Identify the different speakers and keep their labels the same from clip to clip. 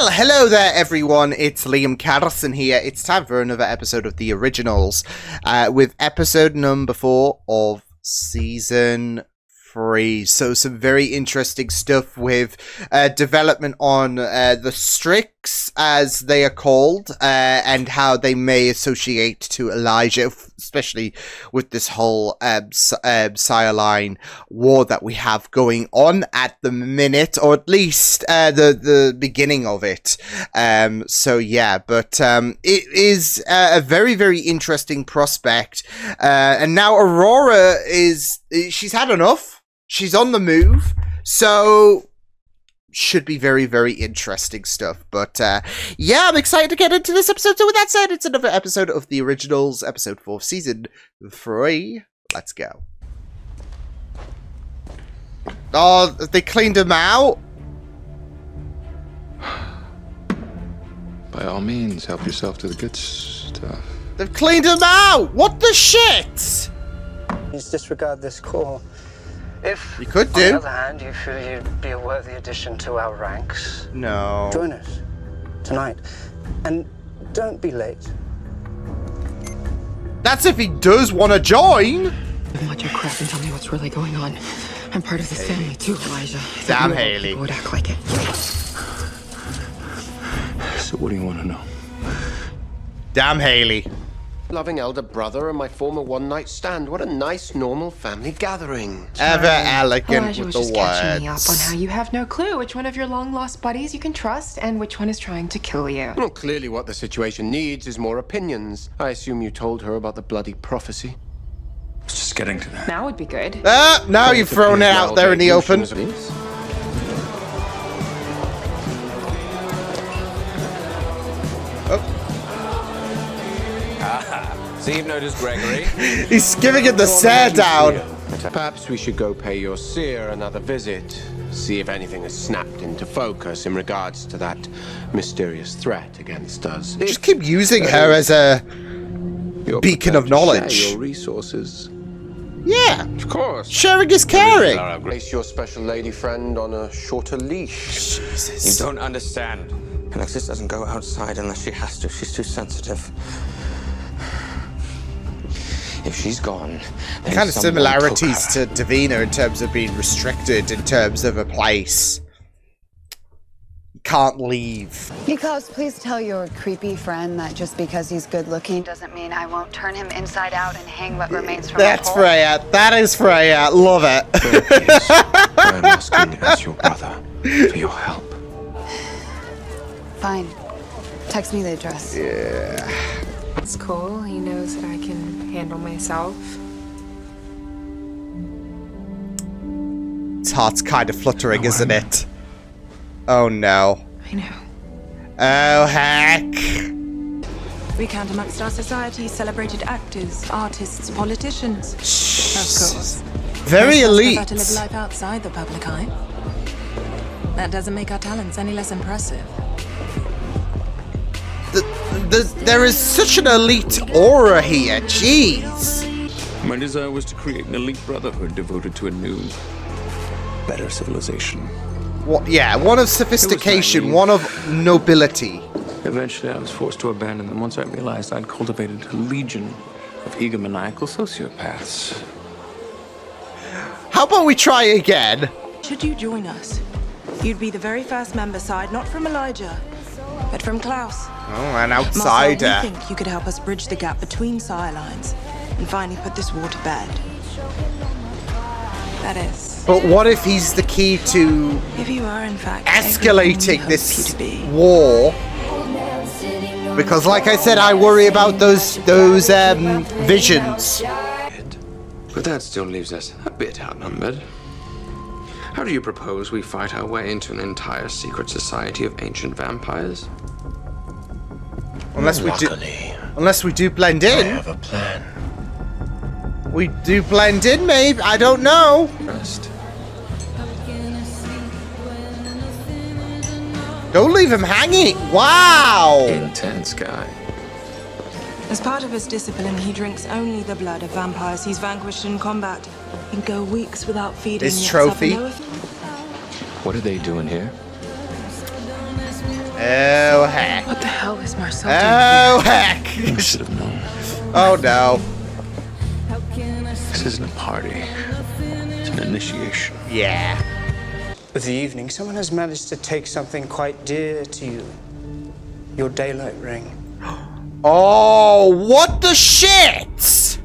Speaker 1: Well, hello there, everyone. It's Liam Carson here. It's time for another episode of The Originals, with episode number 4 of Season 3. So some very interesting stuff with development on the Strix, as they are called, and how they may associate to Elijah, especially with this whole Scialine war that we have going on at the minute, or at least the beginning of it. So yeah, but it is a very, very interesting prospect. And now Aurora she's had enough. She's on the move, so should be very, very interesting stuff. But yeah, I'm excited to get into this episode. So with that said, it's another episode of The Originals, episode 4 of Season 3. Let's go. Oh, they cleaned him out?
Speaker 2: By all means, help yourself to the good stuff.
Speaker 1: They've cleaned him out! What the shit?
Speaker 3: Please disregard this call. If,
Speaker 1: you could do.
Speaker 3: On the other hand, you feel you'd be a worthy addition to our ranks,
Speaker 1: no.
Speaker 3: Join us tonight. And don't be late.
Speaker 1: That's if he does want to join.
Speaker 4: Watch your crap and tell me what's really going on. I'm part of this family too, Elijah.
Speaker 1: Damn, Haley.
Speaker 4: Would act like it.
Speaker 2: So what do you want to know?
Speaker 1: Damn, Haley.
Speaker 5: Loving elder brother and my former one-night stand. What a nice, normal family gathering.
Speaker 1: Ever elegant
Speaker 4: Elijah
Speaker 1: with
Speaker 4: was
Speaker 1: the
Speaker 4: just catching me up on
Speaker 1: words.
Speaker 4: how you have no clue which one of your long-lost buddies you can trust and which one is trying to kill you.
Speaker 5: Well, clearly what the situation needs is more opinions. I assume you told her about the bloody prophecy.
Speaker 2: I was just getting to that.
Speaker 4: Now would be good.
Speaker 1: Now you've thrown it out there in the open.
Speaker 6: So you've noticed Gregory?
Speaker 1: He's giving it the stare down.
Speaker 5: Perhaps we should go pay your seer another visit. See if anything has snapped into focus in regards to that mysterious threat against us.
Speaker 1: Just keep using her as a beacon of knowledge.
Speaker 5: Share your resources.
Speaker 1: Yeah,
Speaker 6: Of course.
Speaker 1: sharing is caring.
Speaker 5: Place your special lady friend on a shorter leash.
Speaker 1: Jesus.
Speaker 6: You don't understand.
Speaker 7: Alexis doesn't go outside unless she has to. She's too sensitive. If she's gone, then
Speaker 1: Kind of
Speaker 7: someone
Speaker 1: similarities
Speaker 7: took
Speaker 1: to Davina in terms of being restricted in terms of a place. You can't leave.
Speaker 8: Nikos, please tell your creepy friend that just because he's good looking doesn't mean I won't turn him inside out and hang what remains from
Speaker 1: That's
Speaker 8: the hole.
Speaker 1: Freya. That is Freya. Love it.
Speaker 2: I'm asking as your brother for your help.
Speaker 8: Fine. Text me the address.
Speaker 1: Yeah.
Speaker 4: It's cool. He knows that I can handle myself.
Speaker 1: His heart's kind of fluttering, isn't it? Oh no.
Speaker 4: I know.
Speaker 1: Oh heck.
Speaker 9: We count amongst our society's celebrated actors, artists, politicians. Of course.
Speaker 1: Very
Speaker 9: Most of us
Speaker 1: elite.
Speaker 9: prefer to live life outside the public eye. That doesn't make our talents any less impressive.
Speaker 1: There is such an elite aura here. Jeez.
Speaker 2: My desire was to create an elite brotherhood devoted to a new, better civilization.
Speaker 1: What? Yeah, one of sophistication, one of nobility.
Speaker 2: Eventually, I was forced to abandon them once I realized I'd cultivated a legion of egomaniacal sociopaths.
Speaker 1: How about we try again?
Speaker 9: Should you join us, you'd be the very first member side, not from Elijah, but from Klaus.
Speaker 1: Oh, an
Speaker 9: Marcel,
Speaker 1: outsider.
Speaker 9: we think you could help us bridge the gap between Scialines and finally put this war to bed. That is,
Speaker 1: But what if he's the key to
Speaker 9: if you are in fact
Speaker 1: escalating
Speaker 9: everything we
Speaker 1: this
Speaker 9: hope you to be.
Speaker 1: war? Because, like I said, I worry about those visions.
Speaker 2: But that still leaves us a bit outnumbered. How do you propose we fight our way into an entire secret society of ancient vampires?
Speaker 1: Unless we do blend
Speaker 5: I
Speaker 1: in.
Speaker 5: have a plan.
Speaker 1: We do blend in, maybe. I don't know.
Speaker 2: First,
Speaker 1: Don't leave him hanging. Wow.
Speaker 2: intense guy.
Speaker 9: As part of his discipline, he drinks only the blood of vampires he's vanquished in combat. He can go weeks without feeding.
Speaker 1: His
Speaker 9: yet
Speaker 1: trophy.
Speaker 9: suffer no
Speaker 2: What are they doing here?
Speaker 1: Oh, heck.
Speaker 9: What the hell is Marcel
Speaker 1: Oh, heck.
Speaker 2: I should have known.
Speaker 1: Oh, no.
Speaker 2: This isn't a party. It's an initiation.
Speaker 1: Yeah.
Speaker 3: This evening, someone has managed to take something quite dear to you. Your daylight ring.
Speaker 1: Oh, what the shit?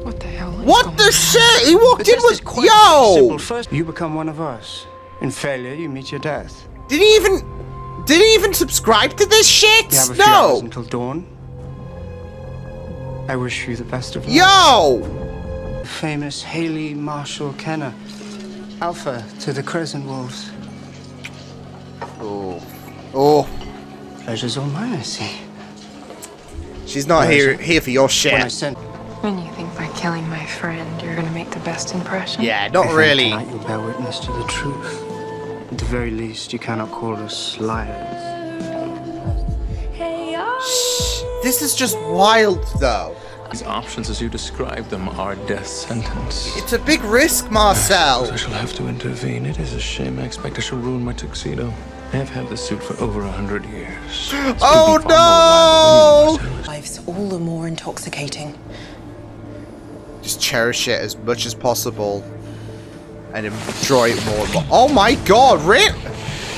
Speaker 4: What the hell? is
Speaker 1: What
Speaker 4: going
Speaker 1: the
Speaker 4: on?
Speaker 1: shit? He walked
Speaker 3: The
Speaker 1: in
Speaker 3: test is
Speaker 1: with...
Speaker 3: quite
Speaker 1: Yo!
Speaker 3: simple. First, you become one of us. In failure, you meet your death.
Speaker 1: Did he even subscribe to this shit?
Speaker 3: You have a few hours
Speaker 1: No!
Speaker 3: until dawn. I wish you the best of luck.
Speaker 1: Yo!
Speaker 3: Famous Haley Marshall Kenner. Alpha to the Crescent Wolves.
Speaker 1: Oh. Oh.
Speaker 3: Pleasure's all mine, I see.
Speaker 1: She's not here for your shit.
Speaker 3: When I sent...
Speaker 4: When you think by killing my friend, you're gonna make the best impression?
Speaker 1: Yeah, not really.
Speaker 3: Tonight you'll bear witness to the truth. At the very least, you cannot call us liars.
Speaker 1: This is just wild, though.
Speaker 2: These options, as you describe them, are death sentence.
Speaker 1: It's a big risk, Marcel.
Speaker 2: I shall have to intervene. It is a shame. I expect I shall ruin my tuxedo. I have had this suit for over 100 years.
Speaker 1: Oh, no!
Speaker 9: Life's all the more intoxicating.
Speaker 1: Just cherish it as much as possible. And enjoy it more and more. Oh my god, Rip!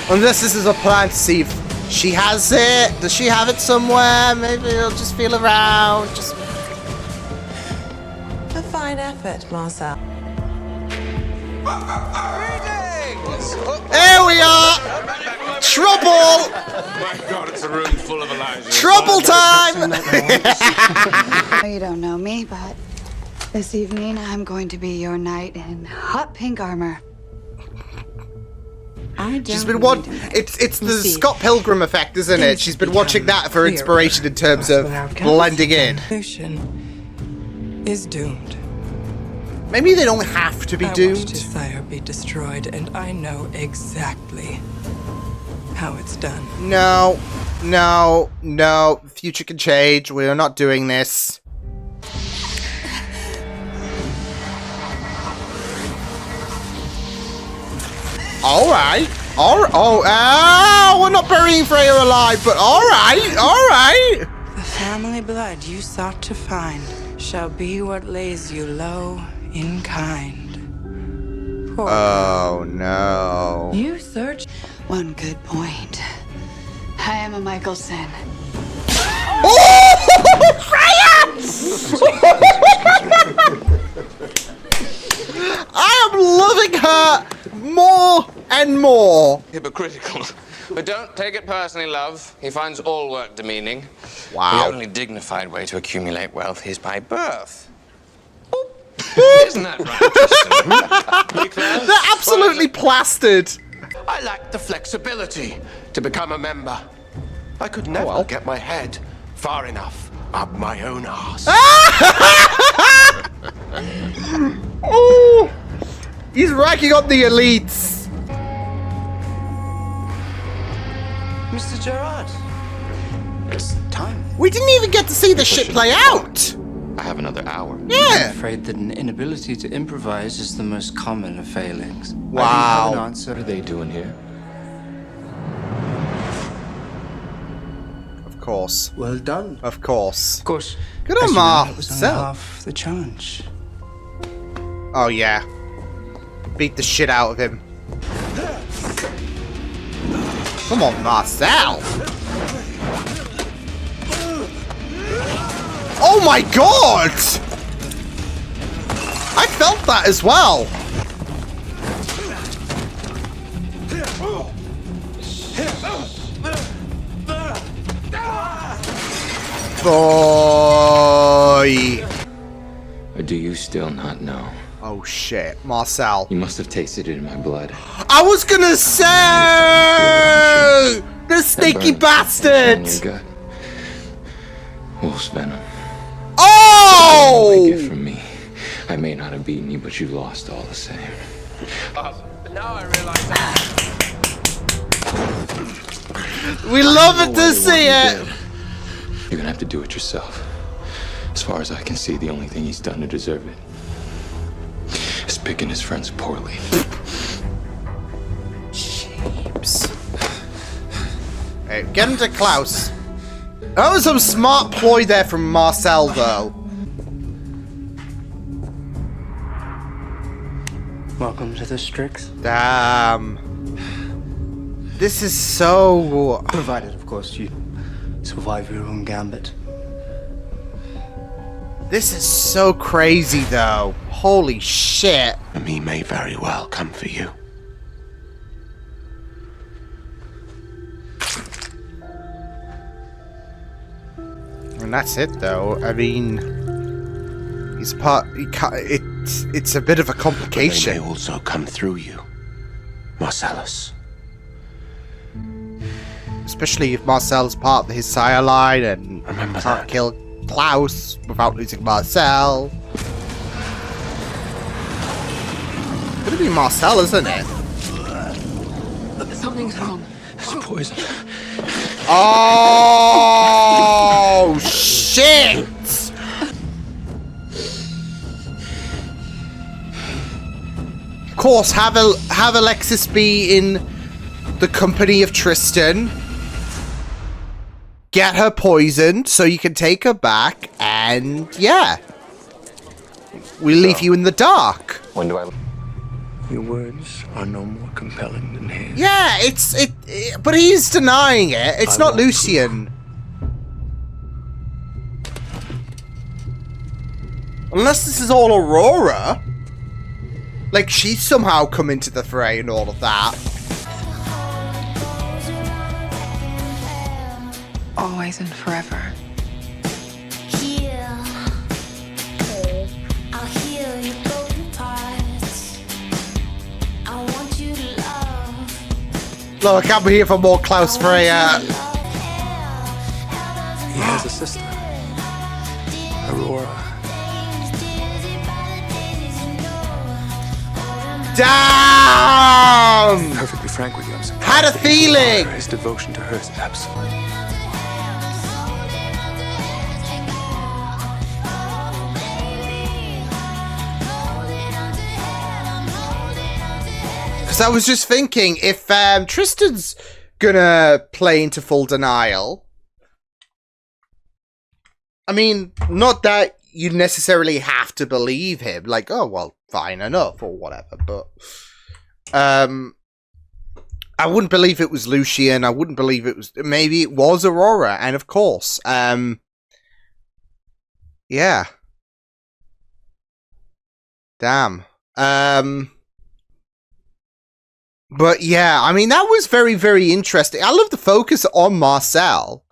Speaker 1: Unless this is a plan to see if she has it. Does she have it somewhere? Maybe I'll just feel around. Just...
Speaker 9: A fine effort, Marcel.
Speaker 1: There we are! Trouble!
Speaker 5: My God, it's a room full of Elijah.
Speaker 1: Trouble time!
Speaker 8: You don't know me, but this evening I'm going to be your knight in hot pink armor.
Speaker 1: She's been watching. It's the Scott Pilgrim effect, isn't it? She's been watching that for inspiration in terms of blending in.
Speaker 9: Is doomed.
Speaker 1: Maybe they don't have to be
Speaker 9: I watched his
Speaker 1: doomed.
Speaker 9: sire be destroyed, and I know exactly how it's done.
Speaker 1: No, no, no. The future can change. We are not doing this. Alright. We're not burying Freya alive, but alright.
Speaker 9: The family blood you sought to find shall be what lays you low in kind. Poor
Speaker 1: Oh no.
Speaker 9: you search.
Speaker 8: One good point. I am a Michelson.
Speaker 1: Oh! Freya! I am loving her more and more.
Speaker 2: Hypocritical. But don't take it personally, love. He finds all work demeaning.
Speaker 1: Wow.
Speaker 2: The only dignified way to accumulate wealth is by birth. Isn't that right, Justin?
Speaker 1: They're absolutely plastered.
Speaker 5: I lacked the flexibility to become a member. I could never get my head far enough up my own arse.
Speaker 1: Oh, he's racking up the elites.
Speaker 3: Mr. Gerard, it's time.
Speaker 1: We didn't even get to see the shit play out.
Speaker 2: I have another hour.
Speaker 3: I'm
Speaker 1: Yeah.
Speaker 3: afraid that an inability to improvise is the most common of failings.
Speaker 1: Wow.
Speaker 3: I didn't have an answer.
Speaker 2: What are they doing here?
Speaker 1: Of course.
Speaker 3: Well done.
Speaker 1: Of course.
Speaker 3: Of course.
Speaker 1: Good
Speaker 3: as
Speaker 1: on
Speaker 3: you know, that was only
Speaker 1: Marcel.
Speaker 3: half the challenge.
Speaker 1: Oh yeah. Beat the shit out of him. Come on, Marcel. Oh my god! I felt that as well. Boy.
Speaker 2: Or do you still not know?
Speaker 1: Oh shit, Marcel.
Speaker 2: You must have tasted it in my blood.
Speaker 1: I was gonna say the sneaky bastard.
Speaker 2: In your gut. Wolf's venom.
Speaker 1: Oh!
Speaker 2: A gift from me. I may not have beaten you, but you lost all the same.
Speaker 5: Now I realize that.
Speaker 1: We love it to see it.
Speaker 2: You're gonna have to do it yourself. As far as I can see, the only thing he's done to deserve it is picking his friends poorly.
Speaker 1: Jeeps. Hey, get him to Klaus. That was some smart ploy there from Marcel, though.
Speaker 3: Welcome to the Strix.
Speaker 1: Damn. This is so...
Speaker 3: Provided, of course, you survive your own gambit.
Speaker 1: This is so crazy, though. Holy shit.
Speaker 5: And he may very well come for you.
Speaker 1: And that's it, though. I mean, he's part. It's a bit of a complication.
Speaker 5: But they may also come through you, Marcellus.
Speaker 1: Especially if Marcel's part of his Sire line and
Speaker 5: Remember
Speaker 1: can't
Speaker 5: that.
Speaker 1: kill Klaus without losing Marcel. It's gonna be Marcel, isn't it?
Speaker 9: Something's wrong.
Speaker 2: It's poison.
Speaker 1: Oh shit! Of course, have Alexis be in the company of Tristan. Get her poisoned so you can take her back, and yeah, we leave you in the dark.
Speaker 2: When do I...
Speaker 3: Your words are no more compelling than his.
Speaker 1: Yeah, but he's denying it. It's not Lucian. Unless this is all Aurora. Like, she's somehow come into the fray and all of that.
Speaker 4: Always and forever.
Speaker 1: Look, I'm here for more Klaus Freya.
Speaker 3: He has a sister, Aurora.
Speaker 1: Damn!
Speaker 3: Perfectly frank with you, I'm surprised.
Speaker 1: Had a
Speaker 3: that you
Speaker 1: feeling.
Speaker 3: admire his devotion to her is absolute.
Speaker 1: Because I was just thinking, if Tristan's gonna play into full denial, I mean, not that you necessarily have to believe him, like, oh, well, fine enough, or whatever, but, I wouldn't believe it was Lucian, I wouldn't believe it was, maybe it was Aurora, and of course, yeah. Damn. But yeah, I mean, that was very, very interesting. I love the focus on Marcel.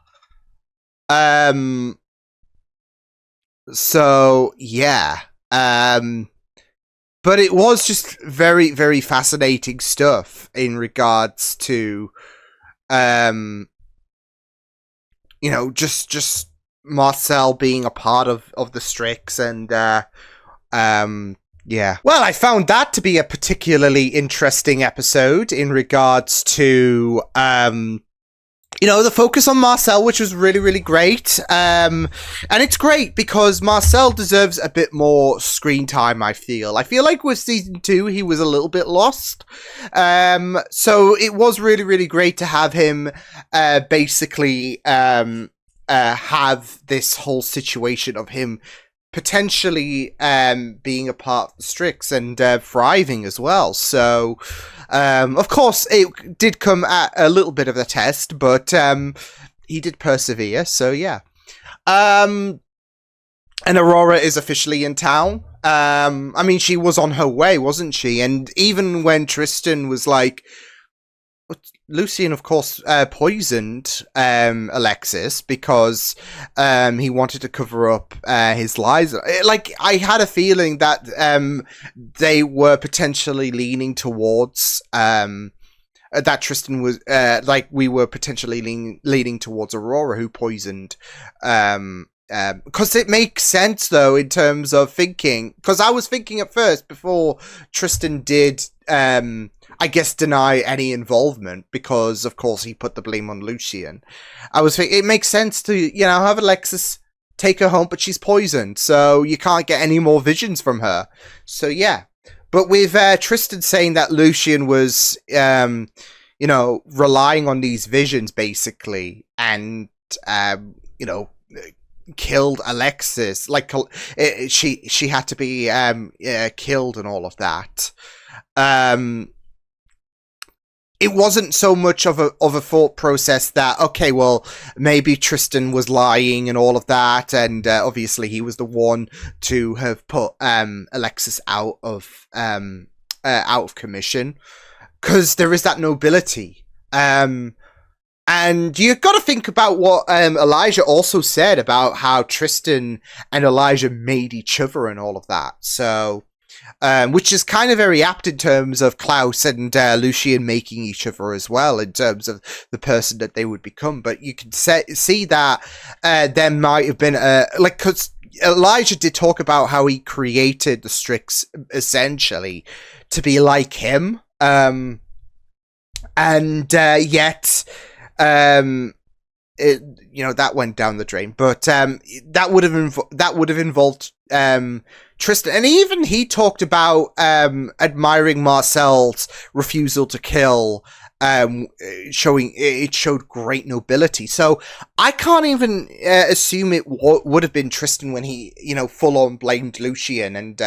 Speaker 1: So yeah. But it was just very, very fascinating stuff in regards to, you know, just Marcel being a part of the Strix and, yeah. Well, I found that to be a particularly interesting episode in regards to, you know, the focus on Marcel, which was really, really great. And it's great because Marcel deserves a bit more screen time, I feel. I feel like with season 2, he was a little bit lost. So it was really, really great to have him basically have this whole situation of him potentially being a part of the Strix and thriving as well. So, of course, it did come at a little bit of a test, but he did persevere. So, yeah. And Aurora is officially in town. I mean, she was on her way, wasn't she? And even when Tristan was like, Lucian, of course, poisoned Alexis because he wanted to cover up his lies. Like, I had a feeling that they were potentially leaning towards that Tristan was like we were potentially leaning towards Aurora, who poisoned. Because it makes sense though in terms of thinking. Because I was thinking at first before Tristan did. I guess deny any involvement because, of course, he put the blame on Lucian. I was thinking it makes sense to, you know, have Alexis take her home, but she's poisoned, so you can't get any more visions from her. So, yeah. But with Tristan saying that Lucian was, you relying on these visions basically, and killed Alexis. Like she had to be killed and all of that. It wasn't so much of a thought process that, okay, well, maybe Tristan was lying and all of that, and obviously he was the one to have put Alexis out of commission, because there is that nobility. And you got to think about what Elijah also said about how Tristan and Elijah made each other and all of that. So, which is kind of very apt in terms of Klaus and Lucien making each other as well, in terms of the person that they would become. But you can see that there might have been because Elijah did talk about how he created the Strix essentially to be like him, and yet. That went down the drain, but that would have involved Tristan, and even he talked about admiring Marcel's refusal to kill, showing it showed great nobility. So I can't even assume it would have been Tristan when he full on blamed Lucien and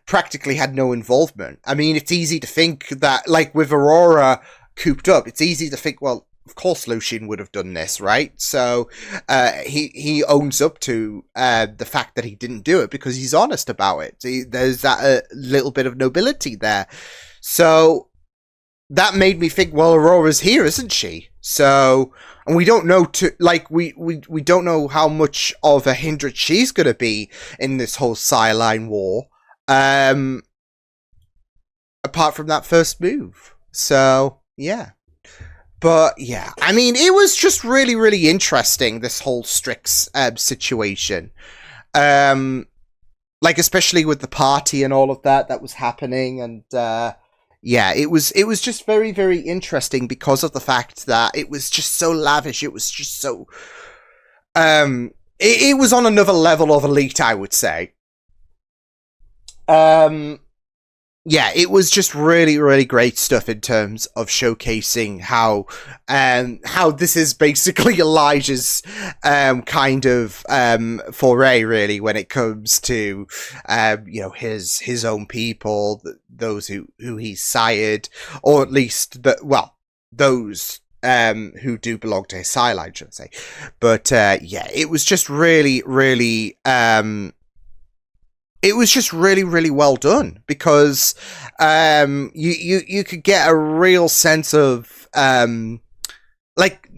Speaker 1: practically had no involvement. I mean, it's easy to think that, like with Aurora cooped up, it's easy to think, well, of course Lucien would have done this, right? So he owns up to the fact that he didn't do it because he's honest about it. There's that little bit of nobility there. So that made me think, well, Aurora's here, isn't she? So, and we don't know we don't know how much of a hindrance she's going to be in this whole Sideline war, apart from that first move. So, yeah. But yeah, I mean, it was just really, really interesting, this whole Strix situation. Especially with the party and all of that was happening. And yeah, it was just very, very interesting because of the fact that it was just so lavish. It was just so... it was on another level of elite, I would say. Yeah, it was just really, really great stuff in terms of showcasing how this is basically Elijah's kind of foray, really, when it comes to his own people, those who he's sired, or at least those who do belong to his sideline, should I say. But yeah, it was just really, really it was just really, really well done, because you could get a real sense of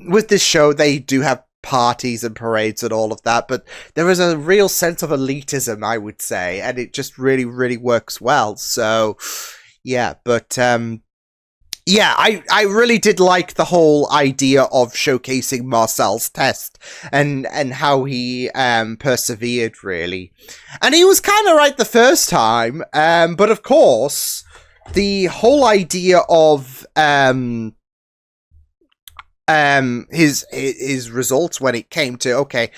Speaker 1: with this show, they do have parties and parades and all of that, but there is a real sense of elitism, I would say, and it just really, really works well. So yeah, but yeah, I really did like the whole idea of showcasing Marcel's test and how he persevered, really. And he was kind of right the first time, but of course, the whole idea of his results when it came to, okay,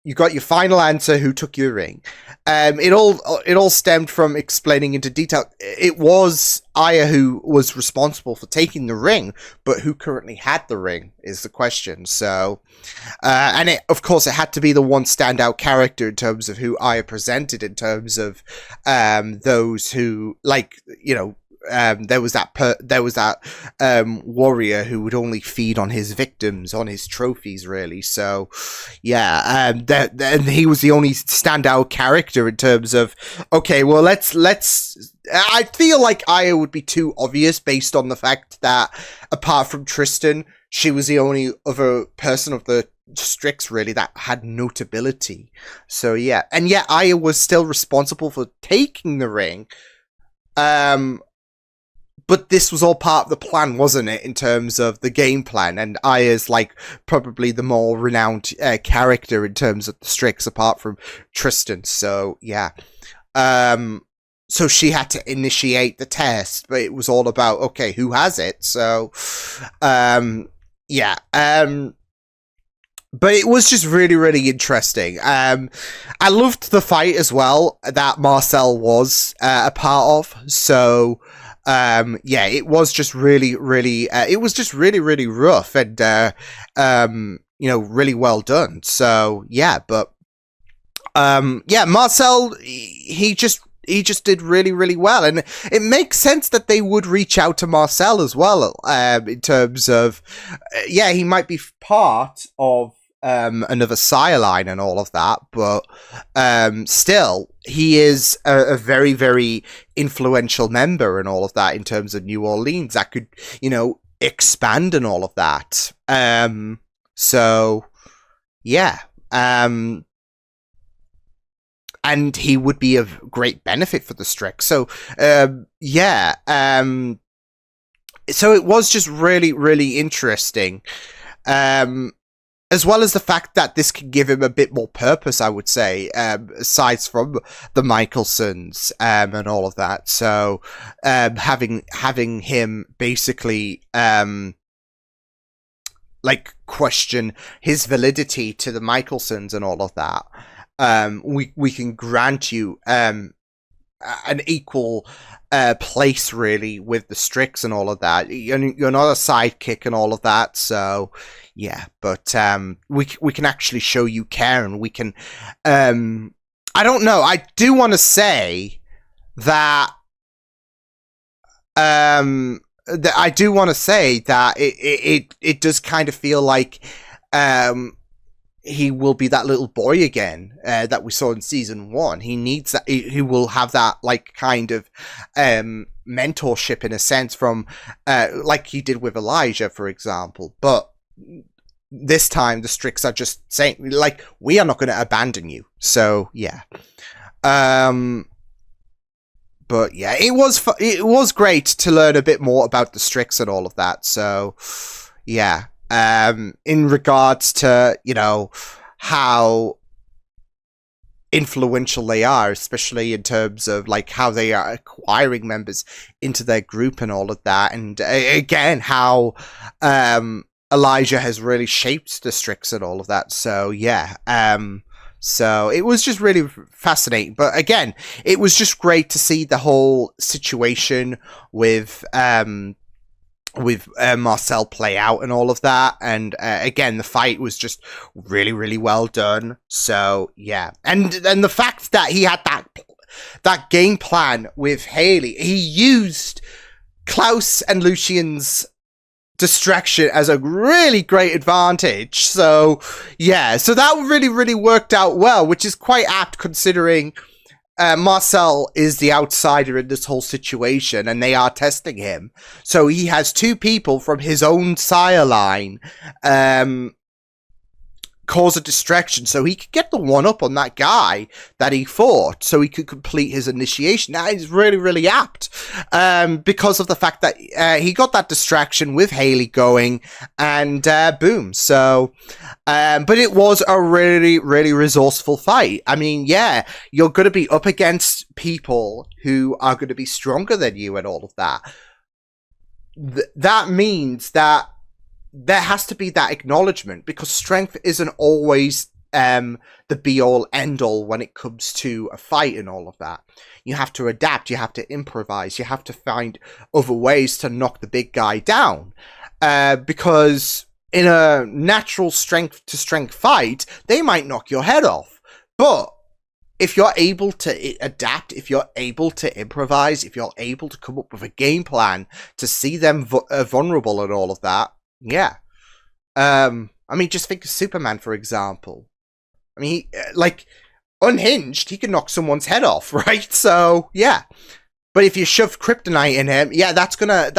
Speaker 1: you got your final answer, who took your ring. It all stemmed from explaining into detail. It was Aya who was responsible for taking the ring, but who currently had the ring is the question. So, and of course it had to be the one standout character in terms of who Aya presented, in terms of those who, there was that warrior who would only feed on his victims, on his trophies, really. So yeah, and he was the only standout character in terms of, okay, well, let's I feel like Aya would be too obvious based on the fact that apart from Tristan, she was the only other person of the Strix, really, that had notability. So yeah, and yet Aya was still responsible for taking the ring. But this was all part of the plan, wasn't it, in terms of the game plan? And Aya's probably the more renowned character in terms of the Strix, apart from Tristan. So yeah, so she had to initiate the test, but it was all about, okay, who has it? So yeah, but it was just really, really interesting. I loved the fight as well that Marcel was a part of. So yeah, it was just really, really, it was just really, really rough and, you know, really well done. So yeah, but, yeah, Marcel, he just did really, really well. And it makes sense that they would reach out to Marcel as well, in terms of, yeah, he might be part of another Sire line and all of that, but still, he is a very, very influential member and all of that in terms of New Orleans that could, you know, expand and all of that. So, yeah. And he would be of great benefit for the Strix. So, yeah. So it was just really, really interesting. As well as the fact that this can give him a bit more purpose, I would say, aside from the Michelsons and all of that. So, having him basically like question his validity to the Michelsons and all of that. We can grant you an equal place, really, with the Strix and all of that. You're not a sidekick and all of that, so yeah. But we can actually show you care, and we can. I don't know. I do want to say that. I do want to say that it does kind of feel like he will be that little boy again that we saw in season 1. He needs that. He will have that like kind of mentorship in a sense from like he did with Elijah, for example. But this time the Strix are just saying like, we are not going to abandon you. So yeah. But yeah, it was great to learn a bit more about the Strix and all of that. So yeah. In regards to, you know, how influential they are, especially in terms of like how they are acquiring members into their group and all of that. And again, how Elijah has really shaped the Strix and all of that. So yeah, so it was just really fascinating. But again, it was just great to see the whole situation with Marcel play out and all of that. And again, the fight was just really, really well done. So yeah, and the fact that he had that game plan with Haley, he used Klaus and Lucian's distraction as a really great advantage. So yeah, so that really, really worked out well, which is quite apt considering Marcel is the outsider in this whole situation, and they are testing him. So he has 2 people from his own sire line cause a distraction, so he could get the one up on that guy that he fought, so he could complete his initiation. That is really, really apt, because of the fact that he got that distraction with Haley going, and boom. So, but it was a really, really resourceful fight. I mean, yeah, you're going to be up against people who are going to be stronger than you and all of that. That means that there has to be that acknowledgement, because strength isn't always the be-all, end-all when it comes to a fight and all of that. You have to adapt, you have to improvise, you have to find other ways to knock the big guy down. Because in a natural strength-to-strength fight, they might knock your head off. But if you're able to adapt, if you're able to improvise, if you're able to come up with a game plan to see them vulnerable and all of that, yeah. I mean, just think of Superman, for example. I mean, like, unhinged, he can knock someone's head off, right? So, yeah. But if you shove kryptonite in him, yeah, that's gonna,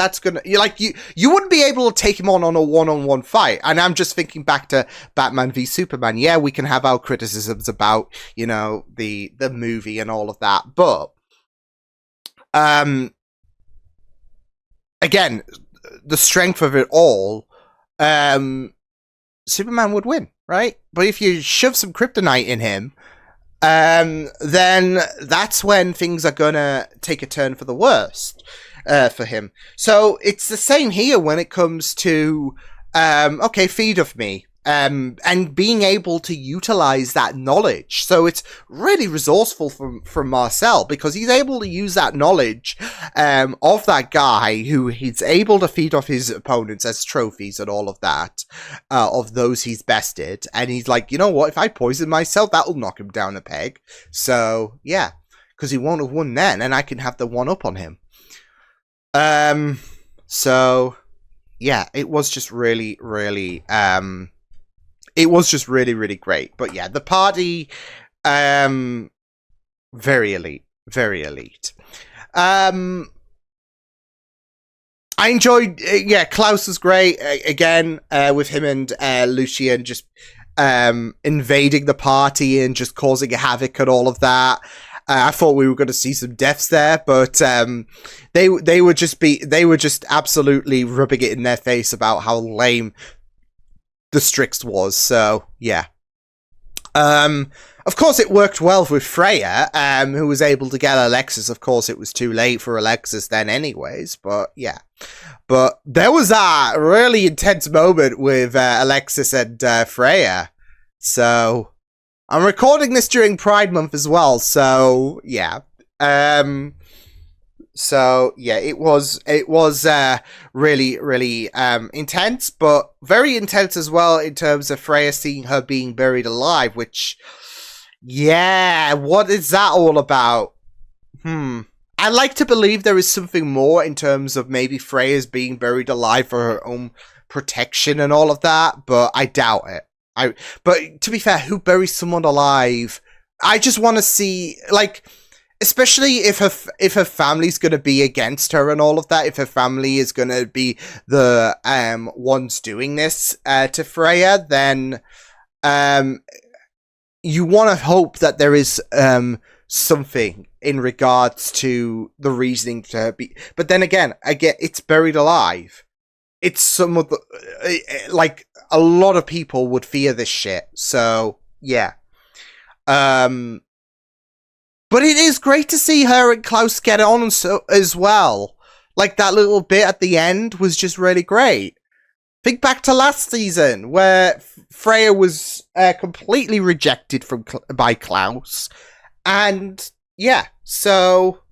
Speaker 1: you wouldn't be able to take him on a one-on-one fight. And I'm just thinking back to Batman v Superman. Yeah, we can have our criticisms about, you know, the movie and all of that. But, again, the strength of it all, Superman would win, right? But if you shove some kryptonite in him, then that's when things are gonna take a turn for the worst for him. So it's the same here when it comes to okay, feed of me. and being able to utilize that knowledge. So it's really resourceful from Marcel, because he's able to use that knowledge of that guy who he's able to feed off his opponents as trophies and all of that, of those he's bested. And he's like, you know what, if I poison myself, that'll knock him down a peg. So yeah, because he won't have won then, and I can have the one up on him. So yeah, it was just really, really it was just really, really great. But yeah, the party, very elite. Very elite. I enjoyed, yeah, Klaus was great, again, with him and Lucien just invading the party and just causing havoc and all of that. I thought we were going to see some deaths there, but they were just absolutely rubbing it in their face about how lame the Strix was. So yeah, of course it worked well with Freya, who was able to get Alexis. Of course it was too late for Alexis then anyways, but yeah. But there was a really intense moment with Alexis and Freya. So I'm recording this during Pride Month as well, so yeah. So yeah, it was really, really intense, but very intense as well in terms of Freya seeing her being buried alive, which, yeah, what is that all about? I like to believe there is something more in terms of maybe Freya's being buried alive for her own protection and all of that, but I doubt it. But to be fair, who buries someone alive? I just want to see, like, especially if her family's going to be against her and all of that, if her family is going to be the ones doing this to Freya, then you want to hope that there is something in regards to the reasoning to her be. But then again, it's buried alive. It's some of the, like, a lot of people would fear this shit. So yeah. But it is great to see her and Klaus get on as well. Like, that little bit at the end was just really great. Think back to last season, where Freya was completely rejected by Klaus. And, yeah, so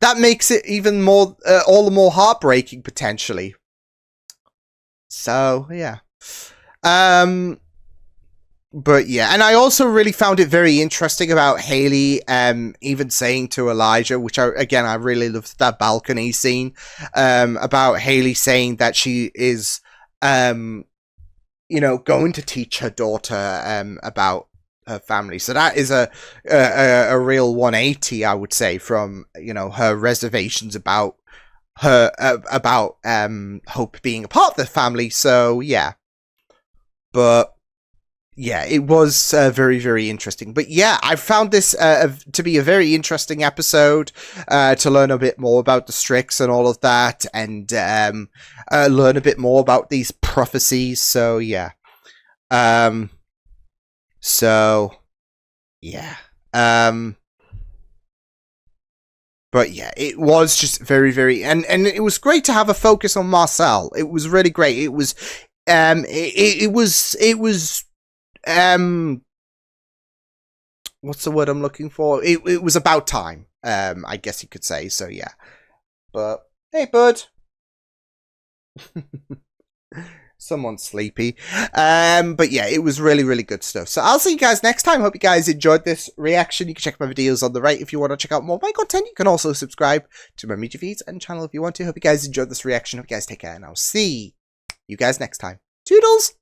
Speaker 1: that makes it even more, all the more heartbreaking, potentially. So, yeah. But yeah, and I also really found it very interesting about Hayley even saying to Elijah, which I really loved that balcony scene, about Hayley saying that she is, going to teach her daughter about her family. So that is a real 180, I would say, from, her reservations about her, about Hope being a part of the family. So yeah, but yeah, it was very, very interesting. But yeah, I found this to be a very interesting episode, to learn a bit more about the Strix and all of that, and learn a bit more about these prophecies. So yeah. So yeah. But yeah, it was just very, very, and it was great to have a focus on Marcel. It was really great. It was, it was. What's the word I'm looking for? It was about time, I guess you could say. So yeah, but hey, bud, someone's sleepy. But yeah, it was really, really good stuff. So I'll see you guys next time. Hope you guys enjoyed this reaction. You can check my videos on the right if you want to check out more of my content. You can also subscribe to my media feeds and channel if you want to. Hope you guys enjoyed this reaction. Hope you guys take care, and I'll see you guys next time. Toodles.